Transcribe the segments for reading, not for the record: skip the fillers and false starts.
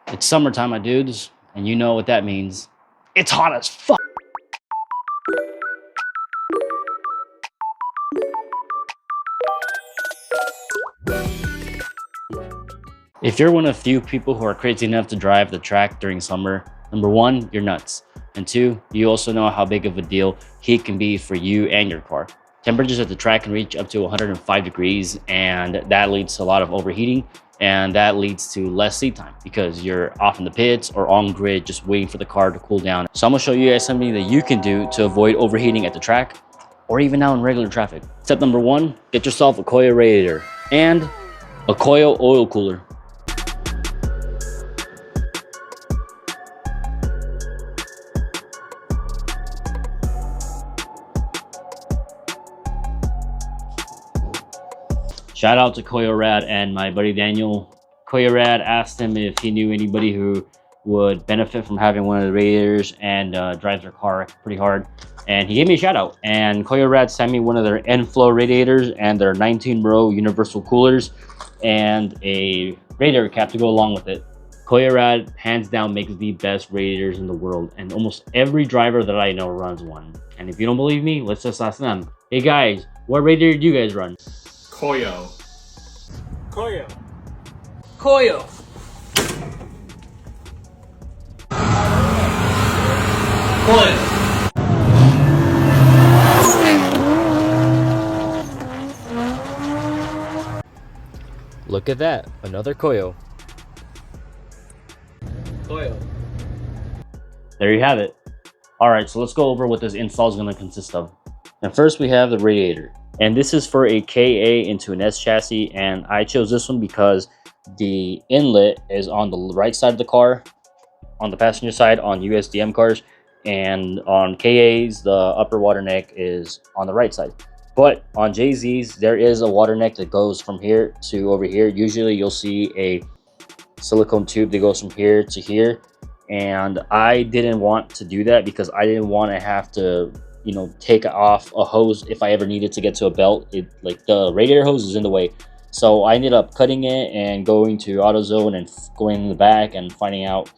It's summertime, my dudes, and you know what that means. It's hot as fuck. If you're one of few people who are crazy enough to drive the track during summer, number one, you're nuts. And two, you also know how big of a deal heat can be for you and your car. Temperatures at the track can reach up to 105 degrees, and that leads to a lot of overheating, and that leads to less seat time because you're off in the pits or on grid just waiting for the car to cool down. So I'm gonna show you guys something that you can do to avoid overheating at the track or even out in regular traffic. Step number one, get yourself a Koyo radiator and a Koyo oil cooler. Shout out to Koyorad and my buddy Daniel. Koyorad asked him if he knew anybody who would benefit from having one of the radiators and drives their car pretty hard. And he gave me a shout out. And Koyorad sent me one of their N-Flow radiators and their 19-row universal coolers and a radiator cap to go along with it. Koyorad hands down makes the best radiators in the world, and almost every driver that I know runs one. And if you don't believe me, let's just ask them. Hey guys, what radiator do you guys run? Koyo. Koyo. Koyo. Koyo. Look at that, another Koyo. Koyo. There you have it. All right, so let's go over what this install is going to consist of. And first we have the radiator. And this is for a KA into an S chassis, and I chose this one because the inlet is on the right side of the car, on the passenger side on USDM cars, and on KAs, the upper water neck is on the right side. But on JZs, there is a water neck that goes from here to over here. Usually you'll see a silicone tube that goes from here to here, and I didn't want to do that because I didn't want to have to take off a hose if I ever needed to get to a belt. Like the radiator hose is in the way, so I ended up cutting it and going to AutoZone and going in the back and finding out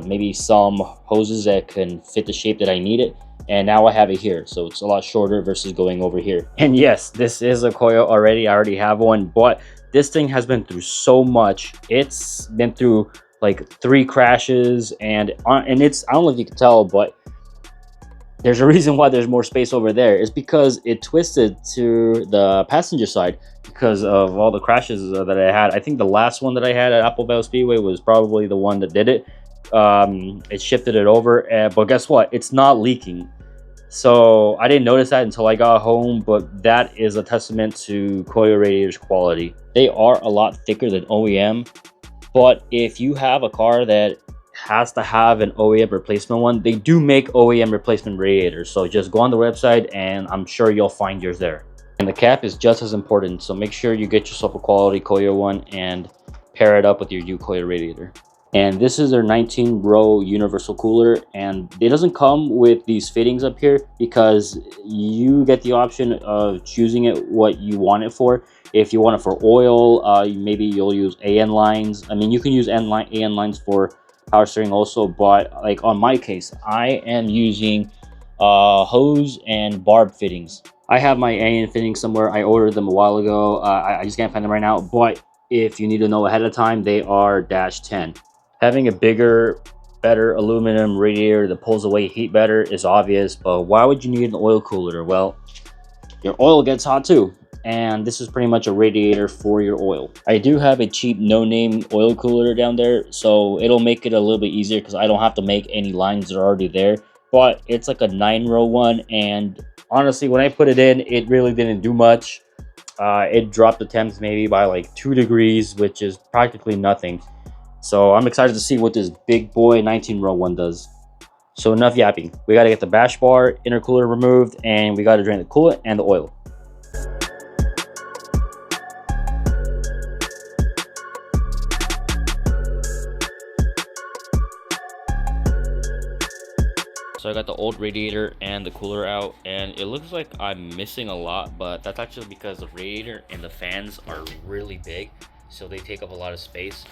maybe some hoses that can fit the shape that I needed, and now I have it here, so it's a lot shorter versus going over here. And yes, this is a Koyo already. I already have one, but this thing has been through so much. It's been through like 3 crashes, and it's, I don't know if you can tell, but there's a reason why there's more space over there. It's because it twisted to the passenger side because of all the crashes that I had. I think the last one that I had at Appleville Speedway was probably the one that did it. It shifted it over, but guess what? It's not leaking. So I didn't notice that until I got home, but that is a testament to Koyo radiators quality. They are a lot thicker than OEM, but if you have a car that has to have an OEM replacement one, they do make OEM replacement radiators, so just go on the website and I'm sure you'll find yours there. And the cap is just as important, so make sure you get yourself a quality Koyo one and pair it up with your new Koyo radiator. And this is their 19-row universal cooler, and it doesn't come with these fittings up here because you get the option of choosing it what you want it for. If you want it for oil, maybe you'll use AN lines. I mean, you can use AN lines for power steering also, but like on my case, I am using hose and barb fittings. I have my AN fittings somewhere. I ordered them a while ago. I just can't find them right now, but if you need to know ahead of time, they are -10. Having a bigger, better aluminum radiator that pulls away heat better is obvious, but why would you need an oil cooler? Well, your oil gets hot too, and this is pretty much a radiator for your oil. I do have a cheap no-name oil cooler down there, so it'll make it a little bit easier because I don't have to make any lines that are already there. But it's like a 9-row one, and honestly, when I put it in, it really didn't do much. It dropped the temps maybe by like 2 degrees, which is practically nothing. So I'm excited to see what this big boy 19-row one does. So enough yapping. We got to get the bash bar, intercooler removed, and we got to drain the coolant and the oil. So I got the old radiator and the cooler out, and it looks like I'm missing a lot, but that's actually because the radiator and the fans are really big, so they take up a lot of space.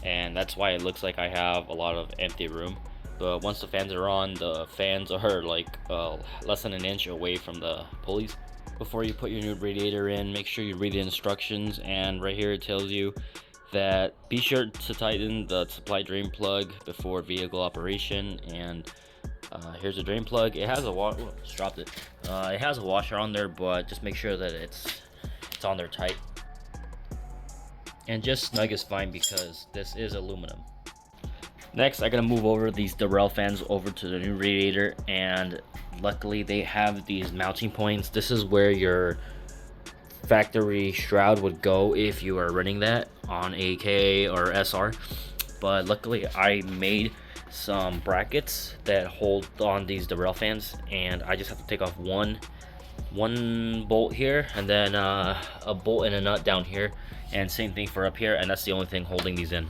and that's why it looks like I have a lot of empty room. But once the fans are on, the fans are like less than an inch away from the pulleys. Before you put your new radiator in, make sure you read the instructions, and right here it tells you that be sure to tighten the supply drain plug before vehicle operation. And here's a drain plug. It has a just dropped it. It has a washer on there, but just make sure that it's on there tight. And just snug is fine because this is aluminum. Next, I gotta move over these Durrell fans over to the new radiator, and luckily they have these mounting points. This is where your factory shroud would go if you are running that on a KA or SR. But luckily I made some brackets that hold on these Durrell fans, and I just have to take off one bolt here, and then a bolt and a nut down here, and same thing for up here, and that's the only thing holding these in.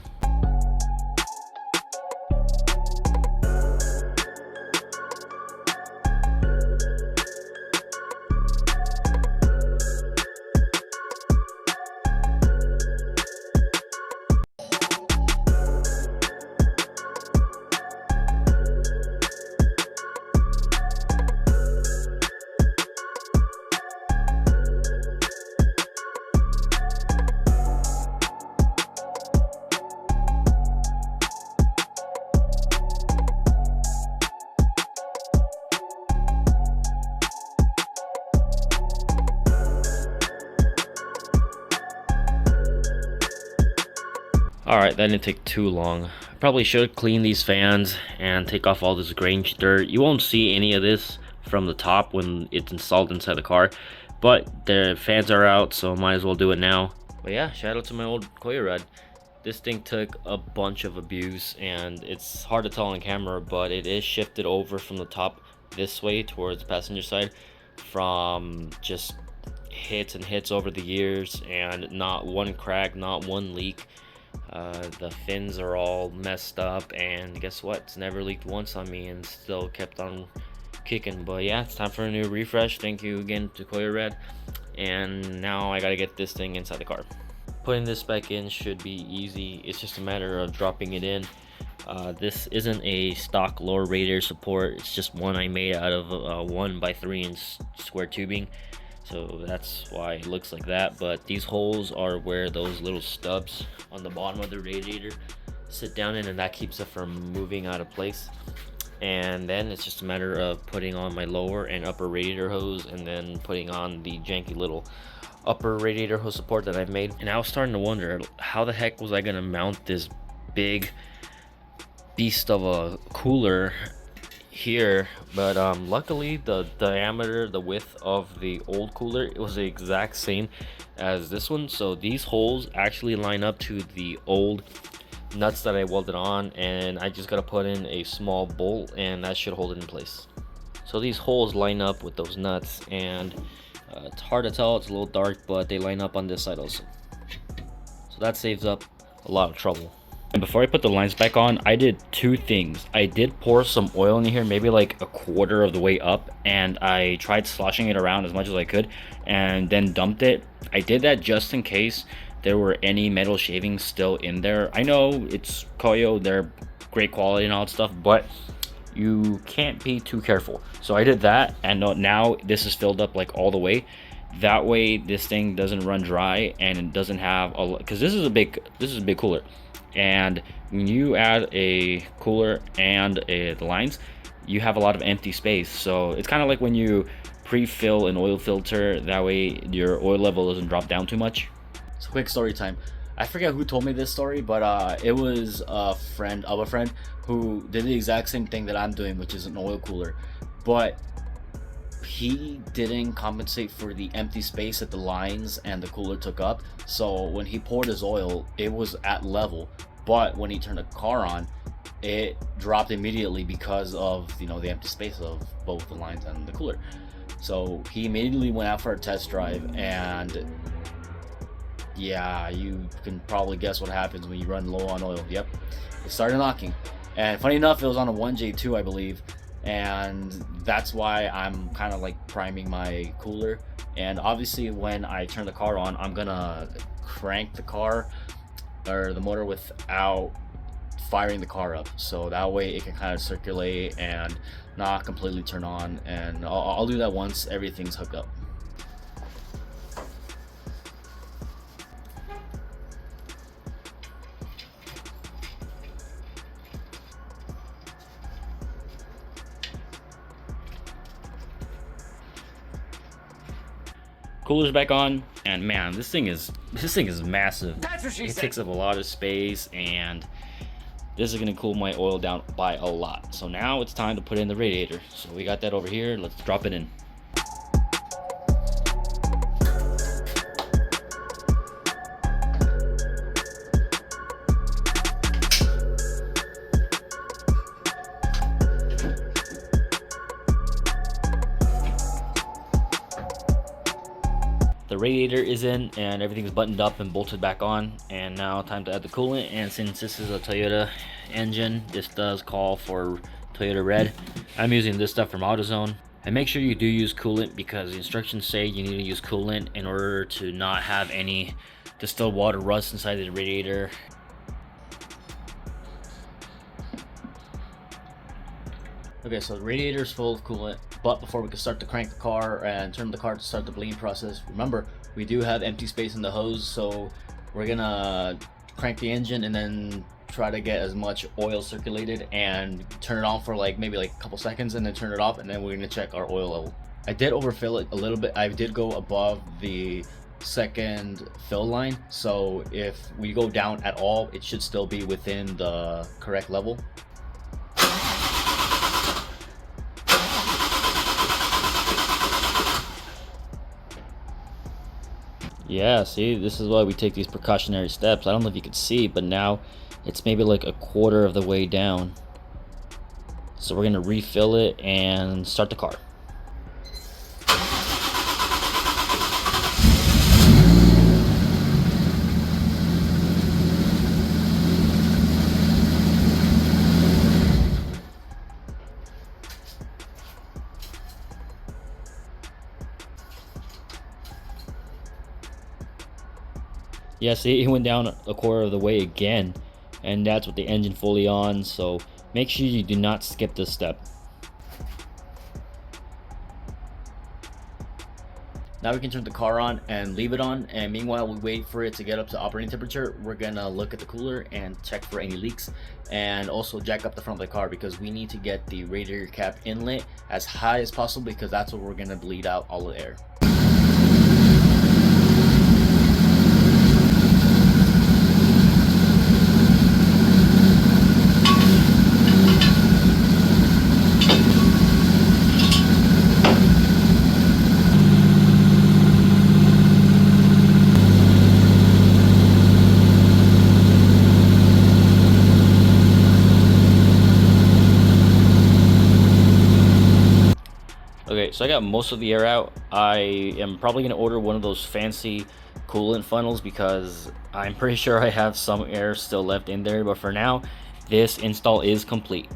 Alright, that didn't take too long. I probably should clean these fans and take off all this grange dirt. You won't see any of this from the top when it's installed inside the car, but the fans are out, so might as well do it now. But yeah, shout out to my old Koyorad. This thing took a bunch of abuse, and it's hard to tell on camera, but it is shifted over from the top this way towards the passenger side from just hits and hits over the years, and not one crack, not one leak. The fins are all messed up, and guess what, it's never leaked once on me and still kept on kicking. But yeah, it's time for a new refresh. Thank you again to Koyorad, and now I gotta get this thing inside the car. Putting this back in should be easy. It's just a matter of dropping it in. This isn't a stock lower radiator support, it's just one I made out of 1x3 inch square tubing, so that's why it looks like that. But these holes are where those little stubs on the bottom of the radiator sit down in, and that keeps it from moving out of place. And then it's just a matter of putting on my lower and upper radiator hose, and then putting on the janky little upper radiator hose support that I've made. And I was starting to wonder, how the heck was I gonna mount this big beast of a cooler here? But luckily the diameter, the width of the old cooler, it was the exact same as this one, so these holes actually line up to the old nuts that I welded on, and I just gotta put in a small bolt and that should hold it in place. So these holes line up with those nuts, and it's hard to tell, it's a little dark, but they line up on this side also, so that saves up a lot of trouble. And before I put the lines back on, I did two things. I did pour some oil in here, maybe like a quarter of the way up, and I tried sloshing it around as much as I could and then dumped it. I did that just in case there were any metal shavings still in there. I know it's Koyo, they're great quality and all that stuff, but you can't be too careful. So I did that, and now this is filled up like all the way. That way this thing doesn't run dry, and it doesn't have a, because this is a big cooler, and when you add a cooler and the lines, you have a lot of empty space. So it's kind of like when you pre-fill an oil filter, that way your oil level doesn't drop down too much. So quick story time. I forget who told me this story, but it was a friend of a friend who did the exact same thing that I'm doing, which is an oil cooler, but he didn't compensate for the empty space that the lines and the cooler took up. So when he poured his oil, it was at level, but when he turned the car on, it dropped immediately because of, you know, the empty space of both the lines and the cooler. So he immediately went out for a test drive, and yeah, you can probably guess what happens when you run low on oil. Yep, it started knocking, and funny enough, it was on a 1J2, I believe, and that's why I'm kind of like priming my cooler. And obviously when I turn the car on, I'm gonna crank the car or the motor without firing the car up, so that way it can kind of circulate and not completely turn on. And I'll do that once everything's hooked up. Cooler's back on, and man, this thing is massive. That's what she It said. takes up a lot of space, and this is gonna cool my oil down by a lot. So now it's time to put in the radiator. So we got that over here. Let's drop it in. The radiator is in and everything's buttoned up and bolted back on, and now time to add the coolant. And since this is a Toyota engine, this does call for Toyota Red. I'm using this stuff from AutoZone. And make sure you do use coolant, because the instructions say you need to use coolant in order to not have any distilled water rust inside the radiator. Okay, so the radiator is full of coolant, but before we can start to crank the car and turn the car to start the bleeding process, remember, we do have empty space in the hose, so we're gonna crank the engine and then try to get as much oil circulated and turn it on for maybe a couple seconds, and then turn it off, and then we're gonna check our oil level. I did overfill it a little bit. I did go above the second fill line, so if we go down at all, it should still be within the correct level. Yeah, see, this is why we take these precautionary steps. I don't know if you can see, but now it's maybe like a quarter of the way down. So we're gonna refill it and start the car. Yeah, see, it went down a quarter of the way again, and that's with the engine fully on, so make sure you do not skip this step. Now we can turn the car on and leave it on, and meanwhile we wait for it to get up to operating temperature. We're gonna look at the cooler and check for any leaks, and also jack up the front of the car, because we need to get the radiator cap inlet as high as possible, because that's where we're gonna bleed out all the air. Okay, so I got most of the air out. I am probably going to order one of those fancy coolant funnels, because I'm pretty sure I have some air still left in there. But for now, this install is complete.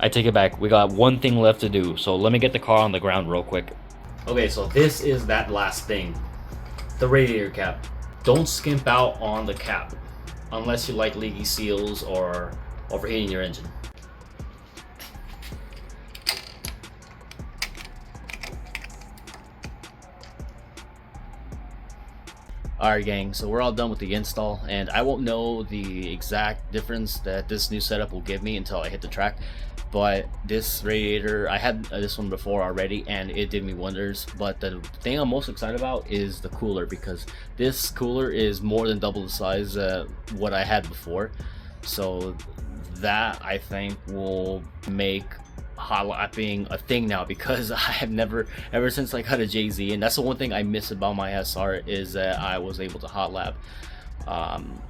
I take it back. We got one thing left to do. So let me get the car on the ground real quick. Okay, so this is that last thing. The radiator cap. Don't skimp out on the cap unless you like leaky seals or overheating your engine. Alright gang, so we're all done with the install, and I won't know the exact difference that this new setup will give me until I hit the track. But this radiator, I had this one before already, and it did me wonders. But the thing I'm most excited about is the cooler, because this cooler is more than double the size what I had before. So that, I think, will make hot lapping a thing now, because I have never, ever since I got a JZ, and that's the one thing I miss about my SR, is that I was able to hot lap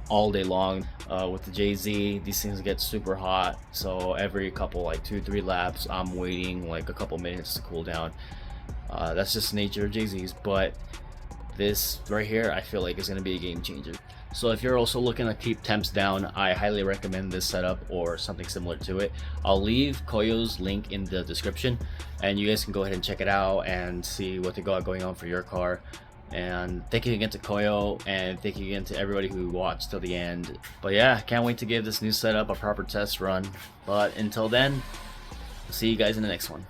all day long. With the JZ, these things get super hot, so every couple, like 2-3 laps, I'm waiting like a couple minutes to cool down. That's just the nature of JZs, but this right here, I feel like is going to be a game changer. So if you're also looking to keep temps down, I highly recommend this setup or something similar to it. I'll leave Koyo's link in the description, and you guys can go ahead and check it out and see what they got going on for your car. And thank you again to Koyo, and thank you again to everybody who watched till the end. But yeah, can't wait to give this new setup a proper test run. But until then, see you guys in the next one.